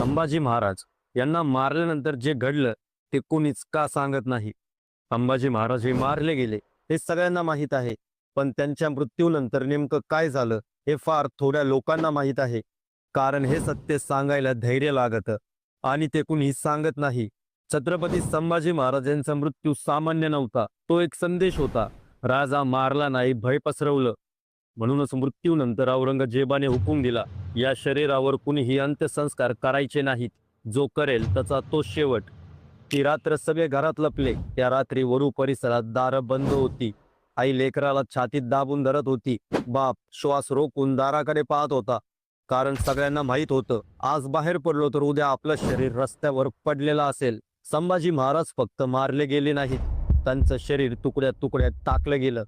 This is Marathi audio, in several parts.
संभाजी महाराज यांना मारल्यानंतर जे घडलं ते कोणीच का सांगत नाही। संभाजी महाराज हे मारले गेले हे सगळ्यांना माहीत आहे, पण त्यांच्या मृत्यूनंतर नेमकं काय झालं हे फार थोड्या लोकांना माहीत आहे। कारण हे सत्य सांगायला धैर्य लागतं आणि ते कुणी सांगत नाही। छत्रपती संभाजी महाराजांचा मृत्यू सामान्य नव्हता, तो एक संदेश होता। राजा मारला नाही, भय पसरवलं। म्हणूनच मृत्यूनंतर औरंगजेबाने हुकूम दिला, या शरीरावर कुणीही अंत्यसंस्कार करायचे नाहीत। जो करेल त्याचा तो शेवट। ती रात्र सगळे घरात लपले। त्या रात्री वरू परिसरात दारं बंद होती। आई लेकराला छातीत दाबून धरत होती। बाप श्वास रोखून दाराकडे पाहत होता, कारण सगळ्यांना माहित होतं आज बाहेर पडलो तर उद्या आपलं शरीर रस्त्यावर पडलेलं असेल। संभाजी महाराज फक्त मारले गेले नाहीत, त्यांचं शरीर तुकड्या तुकड्यात टाकलं गेलं।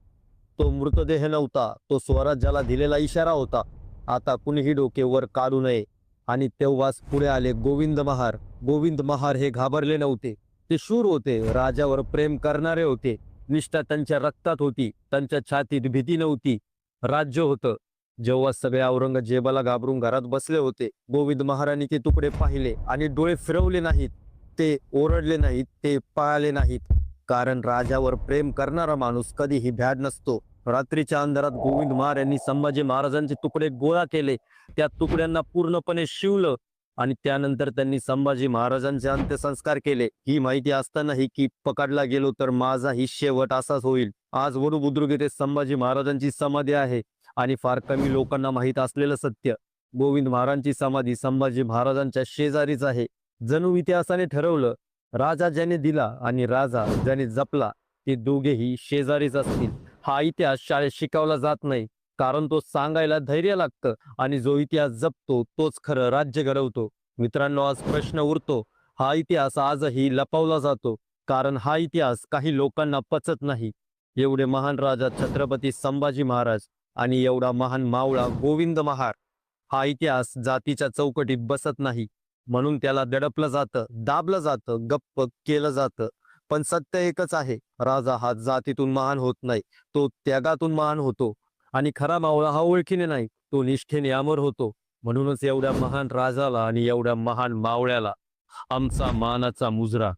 तो मृतदेह नव्हता, तो स्वराज्याला दिलेला इशारा होता। आता कुणीही डोके वर काढू नये। आणि तेव्हाच पुढे आले गोविंद महार। गोविंद महार हे घाबरले नव्हते, ते शूर होते, राजावर प्रेम करणारे होते। निष्ठा त्यांच्या रक्तात होती, त्यांच्या छातीत भीती नव्हती, राज्य होतं। जेव्हा सगळे औरंगजेबाला घाबरून घरात बसले होते, गोविंद महाराणी ते तुकडे पाहिले आणि डोळे फिरवले नाहीत, ते ओरडले नाहीत, ते पळाले नाहीत। कारण राजावर प्रेम करणारा माणूस कधीही भ्याड नसतो। रात्रीच्या अंधारात गोविंद महार यांनी संभाजी महाराजांचे तुकडे गोळा केले, त्या तुकड्यांना पूर्णपणे शिवलं आणि त्यानंतर त्यांनी संभाजी महाराजांचे अंत्यसंस्कार केले। ही माहिती असतानाही की पकडला गेलो तर माझाही शेवट असाच होईल। आज वडू बुद्रुक येथे संभाजी महाराजांची समाधी आहे आणि फार कमी लोकांना माहीत असलेलं सत्य, गोविंद महाराजांची समाधी संभाजी महाराजांच्या शेजारीच आहे। जणू इतिहासाने ठरवलं, राजा ज्याने दिला आणि राजा ज्याने जपला ते दोघेही शेजारीच असतील। हा इतिहास शाळेत शिकवला जात नाही, कारण तो सांगायला धैर्य लागतं आणि जो इतिहास जपतो तोच खरं राज्य घडवतो। मित्रांनो, आज प्रश्न उरतो, हा इतिहास आजही लपवला जातो कारण हा इतिहास काही लोकांना पचत नाही। एवढे महान राजा छत्रपती संभाजी महाराज आणि एवढा महान मावळा गोविंद महार, हा इतिहास जातीच्या चौकटीत बसत नाही, म्हणून त्याला दडपलं जातं, दाबलं जातं, गप्प केलं जातं। पण सत्य एकच आहे, राजा हा जातीतून महान होत नाही, तो त्यागातून महान होतो। आणि खरा मावळा हा ओळखीने नाही, तो निष्ठेने अमर होतो। म्हणूनच एवढ्या महान राजाला आणि एवढ्या महान मावळ्याला आमचा मानाचा मुजरा।